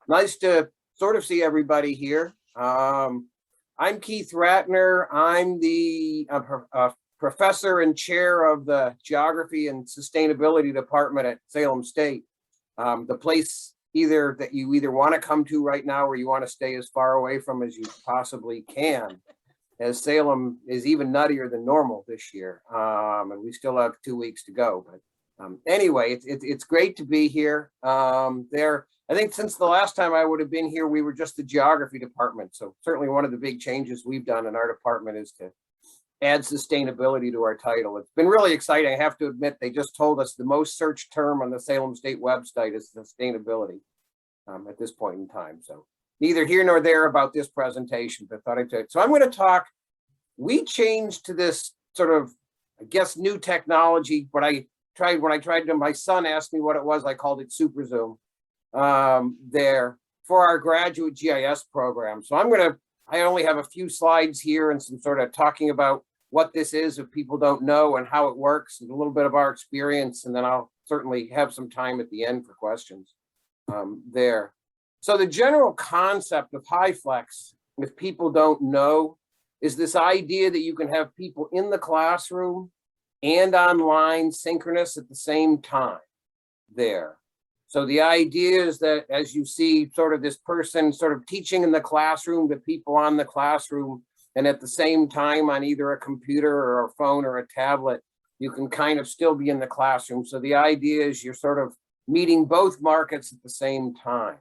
Nice to sort of see everybody here. I'm Keith Ratner. I'm the professor and chair of the Geography and Sustainability Department at Salem State. The place that you either want to come to right now or you want to stay as far away from as you possibly can, as Salem is even nuttier than normal this year. And we still have 2 weeks to go. But anyway, it's great to be here. I think since the last time I would have been here, we were just the geography department. So certainly one of the big changes we've done in our department is to add sustainability to our title. It's been really exciting. I have to admit, they just told us the most searched term on the Salem State website is sustainability at this point in time. So neither here nor there about this presentation, but thought I'd tell you. So I'm going to talk, we changed to this sort of, I guess, new technology. When I tried to, my son asked me what it was, I called it Super Zoom there for our graduate GIS program. So I only have a few slides here and some sort of talking about what this is if people don't know and how it works and a little bit of our experience. And then I'll certainly have some time at the end for questions there. So the general concept of HyFlex, if people don't know, is this idea that you can have people in the classroom and online synchronous at the same time there. So the idea is that as you see sort of this person sort of teaching in the classroom to people on the classroom, and at the same time on either a computer or a phone or a tablet, you can kind of still be in the classroom. So the idea is you're sort of meeting both markets at the same time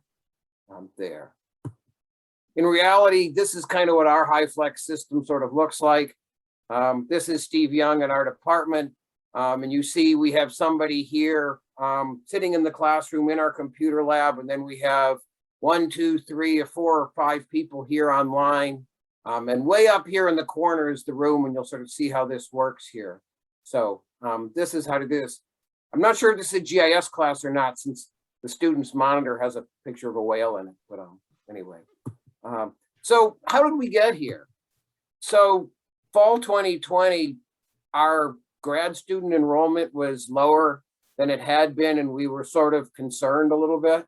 there. In reality, this is kind of what our HyFlex system sort of looks like. This is Steve Young in our department. And you see we have somebody here sitting in the classroom in our computer lab, and then we have 1, 2, 3, or 4 or 5 people here online. And way up here in the corner is the room, and you'll sort of see how this works here. So this is how to do this. I'm not sure if this is a GIS class or not, since the student's monitor has a picture of a whale in it, but anyway. So how did we get here? So fall 2020, our grad student enrollment was lower than it had been, and we were sort of concerned a little bit.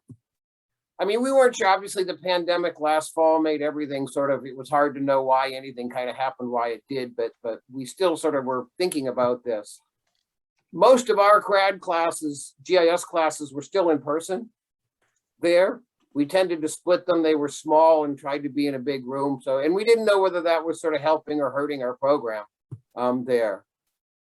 I mean, we weren't sure. Obviously, the pandemic last fall made everything sort of, it was hard to know why anything kind of happened, why it did, but we still sort of were thinking about this. Most of our grad classes, GIS classes, were still in person there. We tended to split them. They were small and tried to be in a big room. So, and we didn't know whether that was sort of helping or hurting our program there.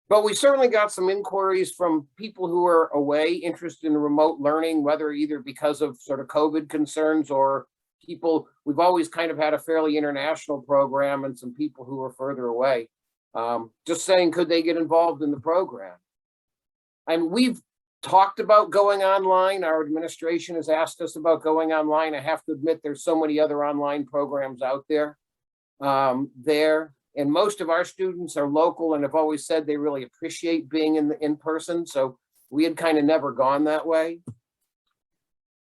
But we certainly got some inquiries from people who are away, interested in remote learning, whether either because of sort of COVID concerns or people, we've always kind of had a fairly international program, and some people who are further away, just saying, could they get involved in the program? And we've talked about going online. Our administration has asked us about going online. I have to admit, there's so many other online programs out there And most of our students are local and have always said they really appreciate being in person. So we had kind of never gone that way.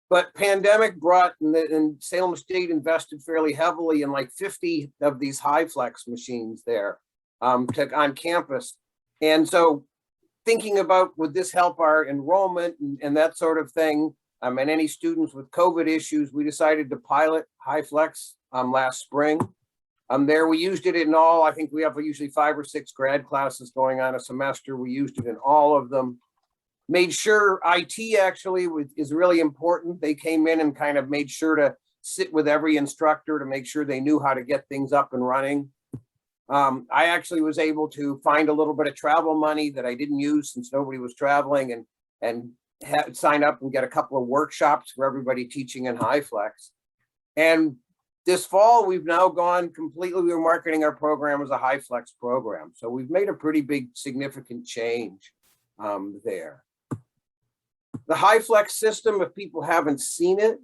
But pandemic brought, and Salem State invested fairly heavily in like 50 of these HyFlex machines there on campus. And so thinking about, would this help our enrollment and that sort of thing, and any students with COVID issues, we decided to pilot HyFlex last spring. There we used it in all, I think we have usually 5 or 6 grad classes going on a semester. We used it in all of them. Made sure IT actually is really important. They came in and kind of made sure to sit with every instructor to make sure they knew how to get things up and running. I actually was able to find a little bit of travel money that I didn't use since nobody was traveling, and sign up and get a couple of workshops for everybody teaching in HyFlex. And this fall, we've now gone completely, we were marketing our program as a HyFlex program. So we've made a pretty big, significant change there. The HyFlex system, if people haven't seen it,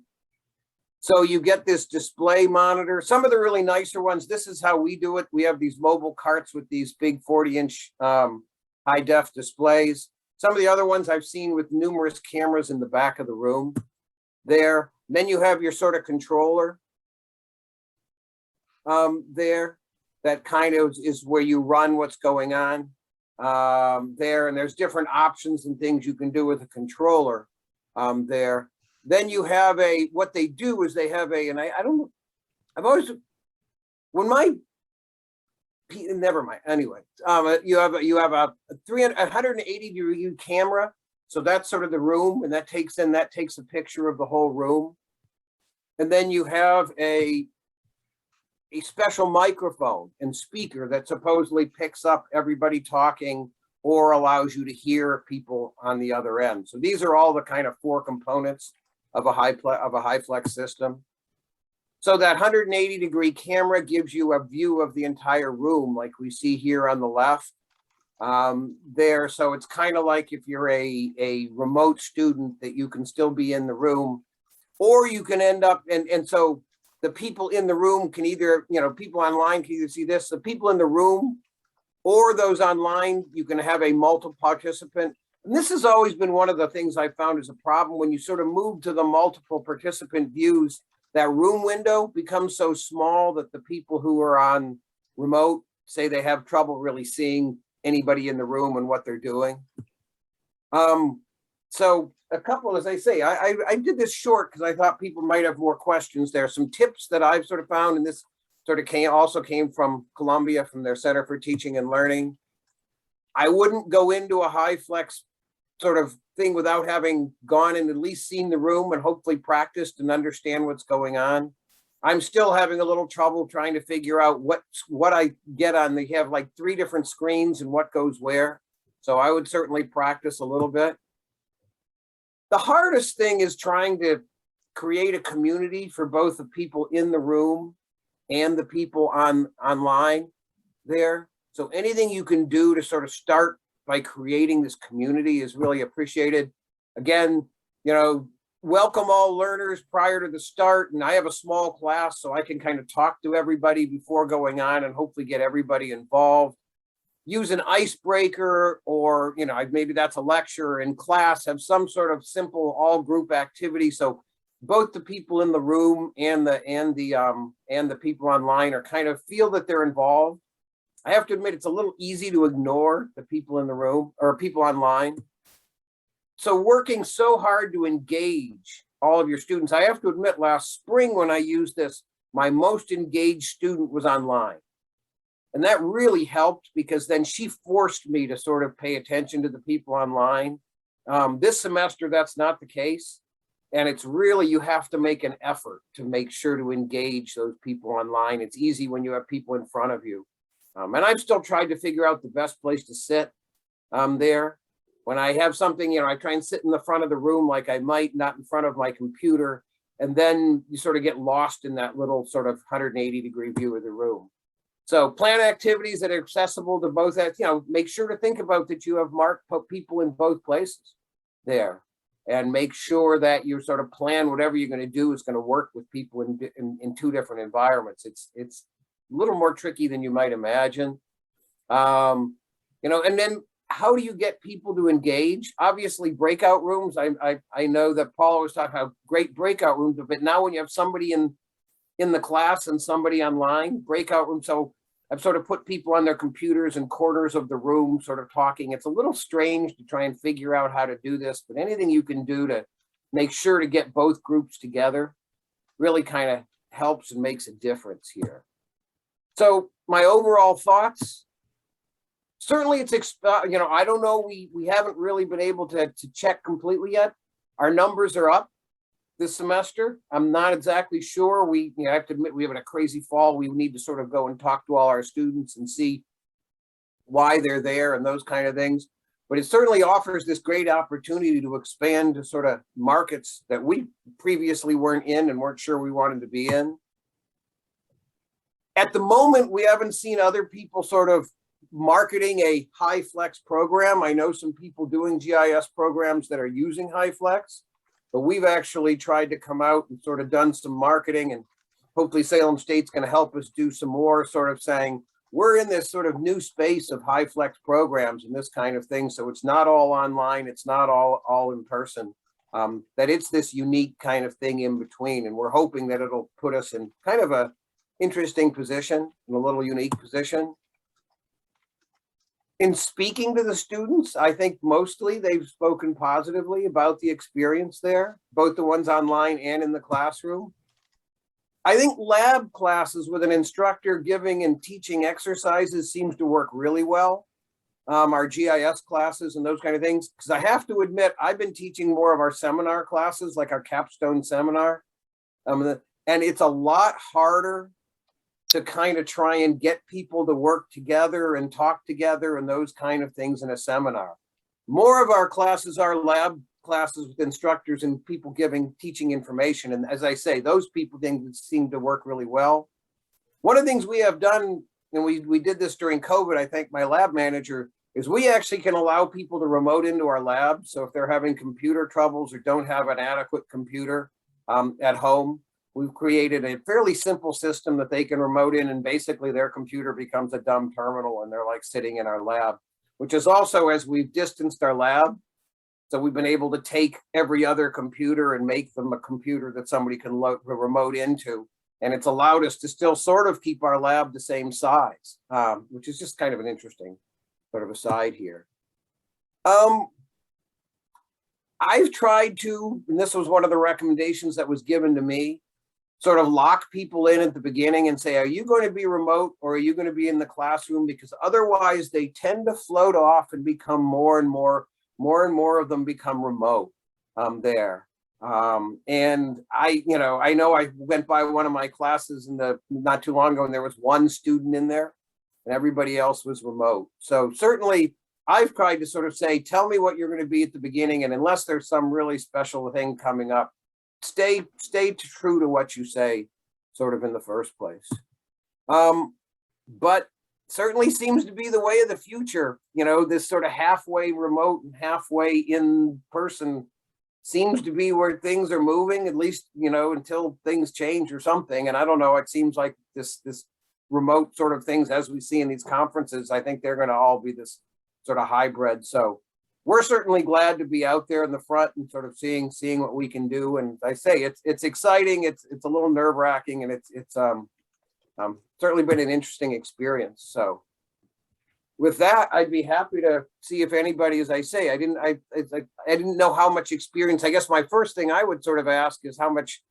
so you get this display monitor. Some of the really nicer ones, this is how we do it. We have these mobile carts with these big 40-inch high-def displays. Some of the other ones I've seen with numerous cameras in the back of the room there. Then you have your sort of controller there. That kind of is where you run what's going on there. And there's different options and things you can do with a controller there. Then you have what they do is they have and I don't, I've always, when my, never mind, anyway, you have a 180-degree camera. So that's sort of the room, and that takes a picture of the whole room. And then you have a special microphone and speaker that supposedly picks up everybody talking or allows you to hear people on the other end. So these are all the kind of 4 components of a high flex system. So that 180-degree camera gives you a view of the entire room, like we see here on the left there. So it's kind of like if you're a remote student, that you can still be in the room, or you can end up, and so the people in the room can either, people online can either see this, the people in the room or those online, you can have a multiple participant. And this has always been one of the things I found is a problem when you sort of move to the multiple participant views. That room window becomes so small that the people who are on remote say they have trouble really seeing anybody in the room and what they're doing. So a couple, as I say, I did this short because I thought people might have more questions. There are some tips that I've sort of found, and this sort of also came from Columbia, from their Center for Teaching and Learning. I wouldn't go into a high flex sort of thing without having gone and at least seen the room and hopefully practiced and understand what's going on. I'm still having a little trouble trying to figure out what I get on. They have like 3 different screens and what goes where. So I would certainly practice a little bit. The hardest thing is trying to create a community for both the people in the room and the people online there. So anything you can do to sort of start by creating this community is really appreciated. Again, welcome all learners prior to the start. And I have a small class, so I can kind of talk to everybody before going on and hopefully get everybody involved. Use an icebreaker, or, maybe that's a lecture in class, have some sort of simple all group activity. So both the people in the room and the people online are kind of feel that they're involved. I have to admit, it's a little easy to ignore the people in the room or people online. So working so hard to engage all of your students. I have to admit, last spring when I used this, my most engaged student was online. And that really helped because then she forced me to sort of pay attention to the people online. This semester, that's not the case. And it's really, you have to make an effort to make sure to engage those people online. It's easy when you have people in front of you. And I've still tried to figure out the best place to sit there. When I have something, I try and sit in the front of the room like I might, not in front of my computer. And then you sort of get lost in that little sort of 180-degree view of the room. So plan activities that are accessible to both, make sure to think about that you have marked people in both places there, and make sure that you sort of plan whatever you're going to do is going to work with people in 2 different environments. It's a little more tricky than you might imagine. And then how do you get people to engage? Obviously, breakout rooms. I know that Paul was talking about great breakout rooms, but now when you have somebody in the class and somebody online, breakout rooms. So I've sort of put people on their computers in corners of the room, sort of talking. It's a little strange to try and figure out how to do this, but anything you can do to make sure to get both groups together really kind of helps and makes a difference here. So my overall thoughts, certainly it's, I don't know, we haven't really been able to check completely yet. Our numbers are up this semester. I'm not exactly sure. I have to admit, we have a crazy fall. We need to sort of go and talk to all our students and see why they're there and those kind of things. But it certainly offers this great opportunity to expand to sort of markets that we previously weren't in and weren't sure we wanted to be in. At the moment, we haven't seen other people sort of marketing a high flex program. I know some people doing GIS programs that are using high flex, but we've actually tried to come out and sort of done some marketing, and hopefully Salem State's going to help us do some more, sort of saying we're in this sort of new space of high flex programs and this kind of thing. So it's not all online, it's not all in person, that it's this unique kind of thing in between. And we're hoping that it'll put us in kind of a interesting position, in a little unique position. In speaking to the students, I think mostly they've spoken positively about the experience there, both the ones online and in the classroom. I think lab classes with an instructor giving and teaching exercises seems to work really well. Our GIS classes and those kind of things, because I have to admit, I've been teaching more of our seminar classes, like our capstone seminar. And it's a lot harder to kind of try and get people to work together and talk together and those kind of things in a seminar. More of our classes are lab classes with instructors and people teaching information. And as I say, those people seem to work really well. One of the things we have done, and we did this during COVID, I think my lab manager, is we actually can allow people to remote into our lab. So if they're having computer troubles or don't have an adequate computer at home, we've created a fairly simple system that they can remote in, and basically their computer becomes a dumb terminal and they're like sitting in our lab, which is also, as we've distanced our lab, so we've been able to take every other computer and make them a computer that somebody can remote into. And it's allowed us to still sort of keep our lab the same size, which is just kind of an interesting sort of aside here. I've tried to, and this was one of the recommendations that was given to me, sort of lock people in at the beginning and say, are you going to be remote or are you going to be in the classroom? Because otherwise they tend to float off and become more and more of them become remote there. And I know I went by one of my classes not too long ago, and there was one student in there and everybody else was remote. So certainly I've tried to sort of say, tell me what you're going to be at the beginning. And unless there's some really special thing coming up, stay true to what you say sort of in the first place. But certainly seems to be the way of the future. This sort of halfway remote and halfway in person seems to be where things are moving, at least, until things change or something. And I don't know, it seems like this remote sort of things, as we see in these conferences, I think they're going to all be this sort of hybrid. So we're certainly glad to be out there in the front and sort of seeing what we can do. And I say it's exciting. It's a little nerve wracking, and it's certainly been an interesting experience. So with that, I'd be happy to see if anybody, as I say, I didn't know how much experience. I guess my first thing I would sort of ask is how much,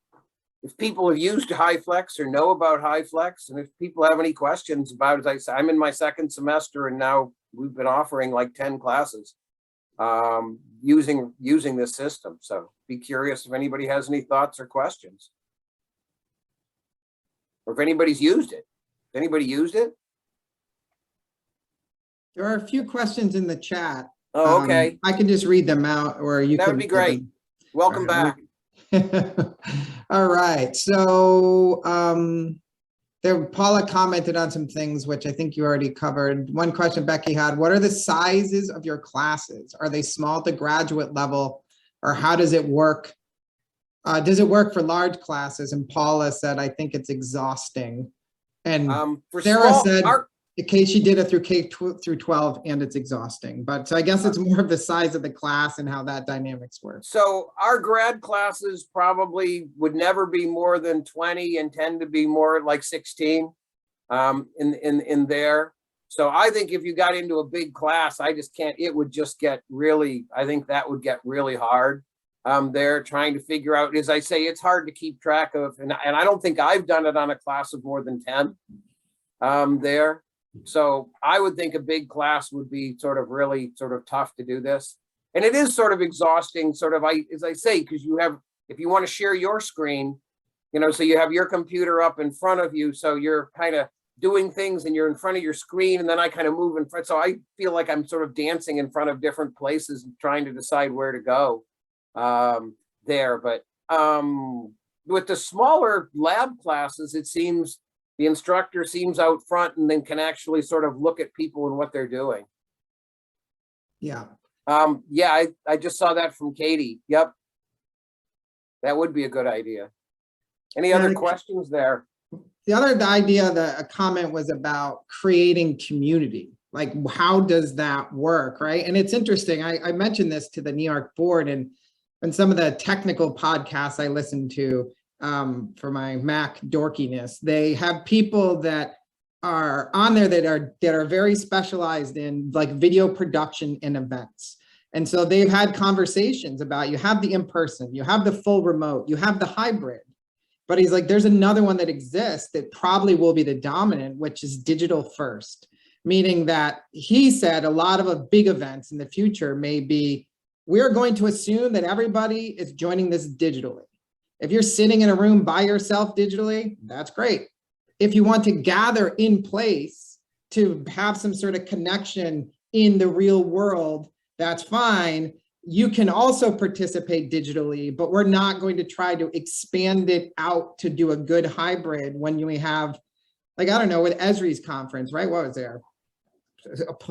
if people have used HighFlex or know about HighFlex, and if people have any questions about it. As I say, I'm in my second semester, and now we've been offering like 10 classes using this system. So be curious if anybody has any thoughts or questions, or if anybody's used it. Anybody used it? There are a few questions in the chat. Oh, okay. I can just read them out, or you. That would be great. Welcome back. All right. So Paula commented on some things, which I think you already covered. One question Becky had: what are the sizes of your classes? Are they small to graduate level, or how does it work? Does it work for large classes? And Paula said, I think it's exhausting. And Sarah said, in case she did it through K through 12, and it's exhausting. But so I guess it's more of the size of the class and how that dynamics work. So our grad classes probably would never be more than 20 and tend to be more like 16 in there. So I think if you got into a big class, it would just get really, I think that would get really hard. They're trying to figure out, as I say, it's hard to keep track of, and I don't think I've done it on a class of more than 10 there. So I would think a big class would be sort of really sort of tough to do this. And it is sort of exhausting, sort of, as I say, because if you want to share your screen, so you have your computer up in front of you, so you're kind of doing things and you're in front of your screen, and then I kind of move in front. So I feel like I'm sort of dancing in front of different places and trying to decide where to go there. But with the smaller lab classes, it seems the instructor seems out front and then can actually sort of look at people and what they're doing. Yeah. Yeah, I just saw that from Katie. Yep. That would be a good idea. Any other questions there? The other idea, a comment was about creating community. Like, how does that work, right? And it's interesting. I mentioned this to the NEARC board, and some of the technical podcasts I listen to for my Mac dorkiness, they have people that are on there that are very specialized in like video production and events. And so they've had conversations about, you have the in-person, you have the full remote, you have the hybrid, but he's like, there's another one that exists that probably will be the dominant, which is digital first, meaning that he said a lot of big events in the future may be, we're going to assume that everybody is joining this digitally. If you're sitting in a room by yourself digitally, that's great. If you want to gather in place to have some sort of connection in the real world, that's fine. You can also participate digitally, but we're not going to try to expand it out to do a good hybrid when we have, like, I don't know, with Esri's conference, right? What was there?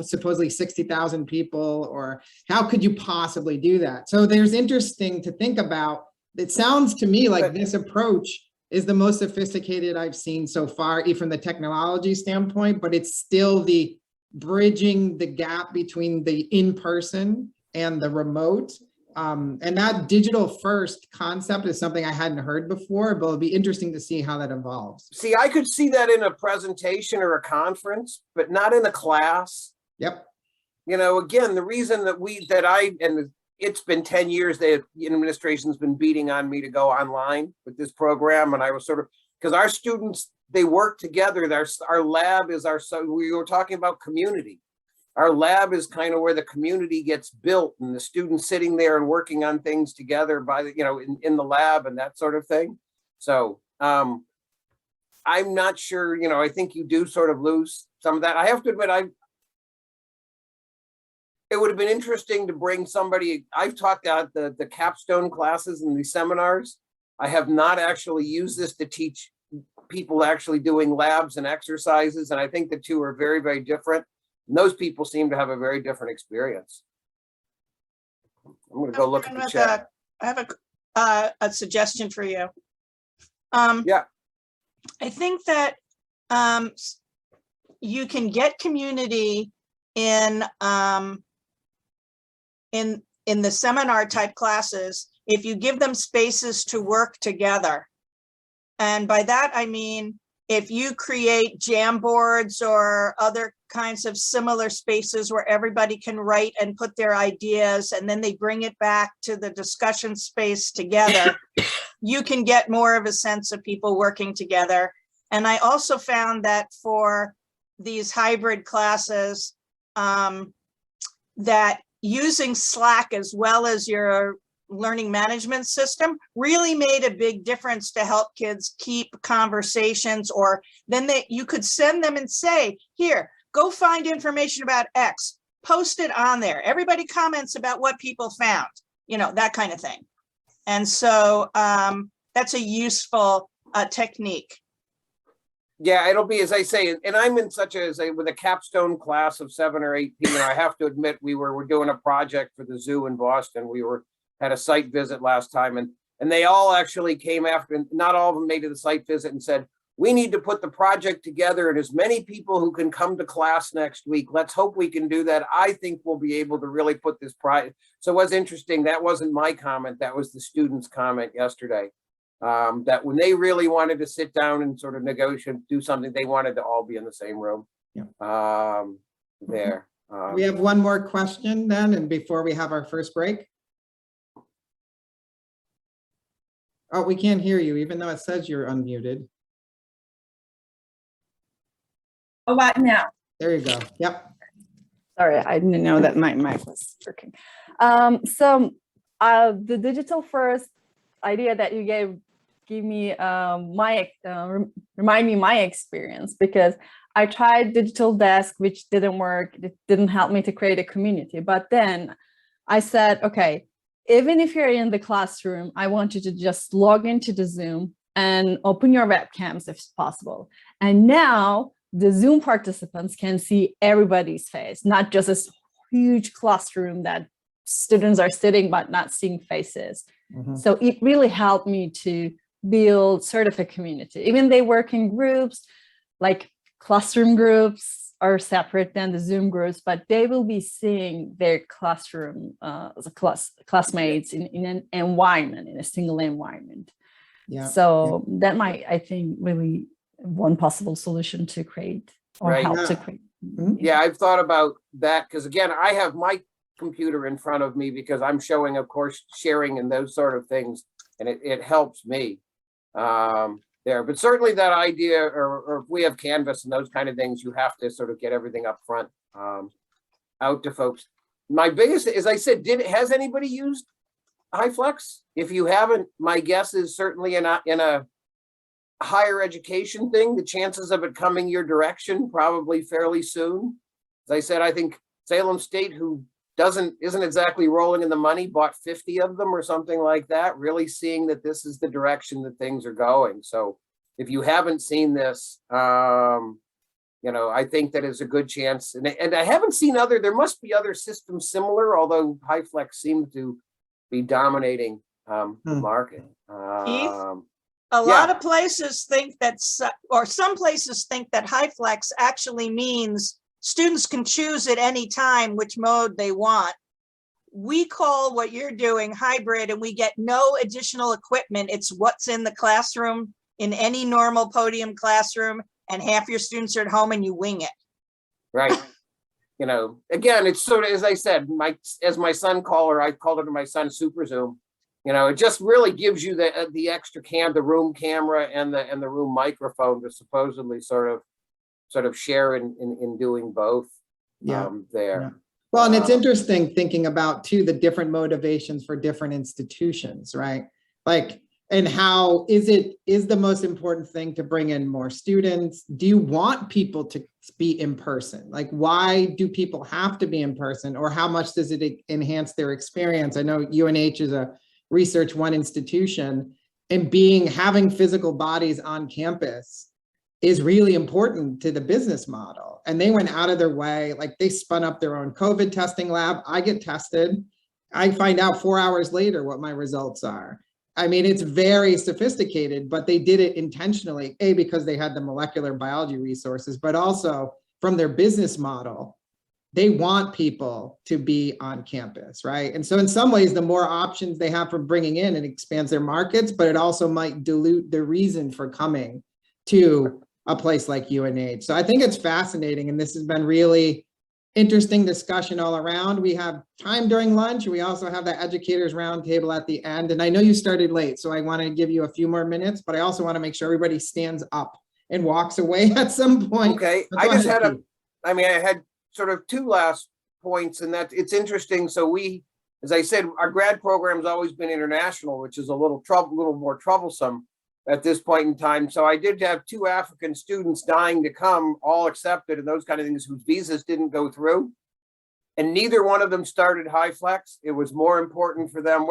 Supposedly 60,000 people, or how could you possibly do that? So there's interesting to think about. It sounds to me like this approach is the most sophisticated I've seen so far, even from the technology standpoint, but it's still the bridging the gap between the in-person and the remote. And that digital first concept is something I hadn't heard before, but it'll be interesting to see how that evolves. See, I could see that in a presentation or a conference, but not in a class. Yep. You know, again, the reason and it's been 10 years the administration's been beating on me to go online with this program. And I was sort of, because our students, they work together. Our lab is we were talking about community. Our lab is kind of where the community gets built, and the students sitting there and working on things together by the, in the lab and that sort of thing. So I'm not sure, I think you do sort of lose some of that. I have to admit, it would have been interesting to bring somebody. I've talked about the capstone classes and the seminars. I have not actually used this to teach people actually doing labs and exercises. And I think the two are very, very different. And those people seem to have a very different experience. I'm going to go look at the chat. I have a suggestion for you. Yeah. I think that you can get community in the seminar type classes if you give them spaces to work together. And by that, I mean, if you create jam boards or other kinds of similar spaces where everybody can write and put their ideas, and then they bring it back to the discussion space together, you can get more of a sense of people working together. And I also found that for these hybrid classes, that using Slack as well as your learning management system really made a big difference to help kids keep conversations, or then you could send them and say, here, go find information about X, post it on there. Everybody comments about what people found, that kind of thing. And so that's a useful technique. Yeah, it'll be, as I say, and I'm in with a capstone class of 7 or 8 people. I have to admit, we're doing a project for the zoo in Boston. Had a site visit last time, and they all actually came after, and not all of them made it to the site visit and said, we need to put the project together and as many people who can come to class next week. Let's hope we can do that. I think we'll be able to really put this project. So what's interesting, that wasn't my comment, that was the students' comment yesterday. That when they really wanted to sit down and sort of negotiate, do something, they wanted to all be in the same room. Yeah. There. We have one more question then, and before we have our first break. Oh, we can't hear you, even though it says you're unmuted. Oh, what now? There you go. Yep. Sorry, I didn't know that my mic was working. So the digital first idea that you gave me remind me my experience, because I tried digital desk, which didn't work. It didn't help me to create a community. But then I said, okay, even if you're in the classroom, I want you to just log into the Zoom and open your webcams if possible. And now the Zoom participants can see everybody's face, not just a huge classroom that students are sitting but not seeing faces. Mm-hmm. So it really helped me to build sort of a community. Even they work in groups, like classroom groups are separate than the Zoom groups, but they will be seeing their classroom classmates in an environment, in a single environment. Yeah. So that might, I think, really one possible solution to create or Right. help to Yeah. create. Yeah, I've thought about that because again, I have my computer in front of me because I'm showing, of course, sharing and those sort of things, and it helps me there. But certainly that idea, or if we have Canvas and those kind of things, you have to sort of get everything up front out to folks. My biggest, as I said, has anybody used HiFlex? If you haven't, my guess is certainly in a higher education thing, the chances of it coming your direction probably fairly soon. As I said, I think Salem State, who isn't exactly rolling in the money, bought 50 of them or something like that, really seeing that this is the direction that things are going. So if you haven't seen this, you know, I think that is a good chance. And I haven't seen there must be other systems similar, although HiFlex seems to be dominating the market. Keith? A lot of places think that, or some places think that HiFlex actually means students can choose at any time which mode they want. We call what you're doing hybrid, and we get no additional equipment. It's what's in the classroom in any normal podium classroom, and half your students are at home and you wing it. Right. You know, again, it's sort of, as I said, as my son called, I called it to my son Super Zoom. You know, it just really gives you the extra the room camera and the room microphone to supposedly sort of share in doing both. Yeah. There. Yeah. Well, and it's interesting thinking about too the different motivations for different institutions, right? Like, and how is the most important thing to bring in more students? Do you want people to be in person? Like, why do people have to be in person, or how much does it enhance their experience? I know UNH is a research one institution, and having physical bodies on campus is really important to the business model. And they went out of their way, like they spun up their own COVID testing lab. I get tested. I find out 4 hours later what my results are. I mean, it's very sophisticated, but they did it intentionally, because they had the molecular biology resources, but also from their business model, they want people to be on campus, right? And so in some ways, the more options they have for bringing in, it expands their markets, but it also might dilute the reason for coming to a place like UNH. So I think it's fascinating, and this has been really interesting discussion all around. We have time during lunch. We also have the educators roundtable at the end. And I know you started late, so I want to give you a few more minutes, but I also want to make sure everybody stands up and walks away at some point. Okay, But I go just ahead, had Keith. I had sort of two last points, and that it's interesting. So as I said, our grad program's always been international, which is a little more troublesome at this point in time. So I did have 2 African students dying to come, all accepted and those kind of things, whose visas didn't go through. And neither one of them started HiFlex. It was more important for them,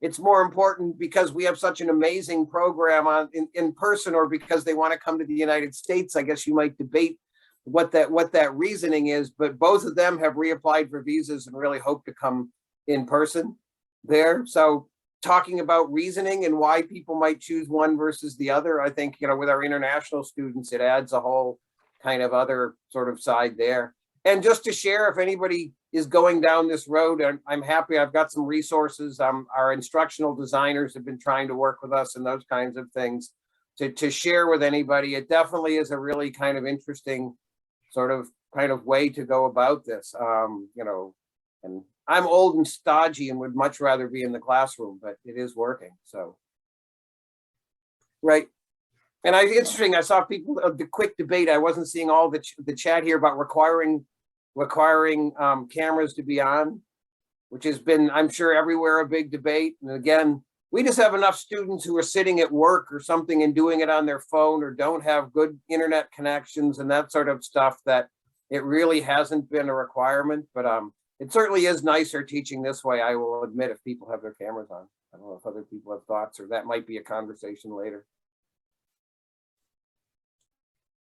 it's more important because we have such an amazing program in person, or because they want to come to the United States. I guess you might debate what that reasoning is, but both of them have reapplied for visas and really hope to come in person there. So talking about reasoning and why people might choose one versus the other, I think, you know, with our international students, it adds a whole kind of other sort of side there. And just to share, if anybody is going down this road, I'm happy. I've got some resources. Our instructional designers have been trying to work with us and those kinds of things to share with anybody. It definitely is a really kind of interesting kind of way to go about this. You know, and I'm old and stodgy and would much rather be in the classroom, but it is working. So, right. And interesting, I saw people of the quick debate. I wasn't seeing all the chat here about requiring cameras to be on, which has been, I'm sure, everywhere a big debate. And again, we just have enough students who are sitting at work or something and doing it on their phone, or don't have good internet connections and that sort of stuff, that it really hasn't been a requirement. But it certainly is nicer teaching this way, I will admit, if people have their cameras on. I don't know if other people have thoughts, or that might be a conversation later.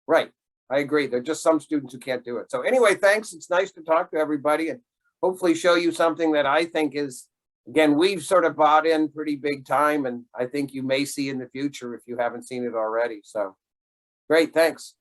Right, I agree. There are just some students who can't do it. So anyway, thanks. It's nice to talk to everybody and hopefully show you something that I think is, again, we've sort of bought in pretty big time, and I think you may see in the future if you haven't seen it already. So great, thanks.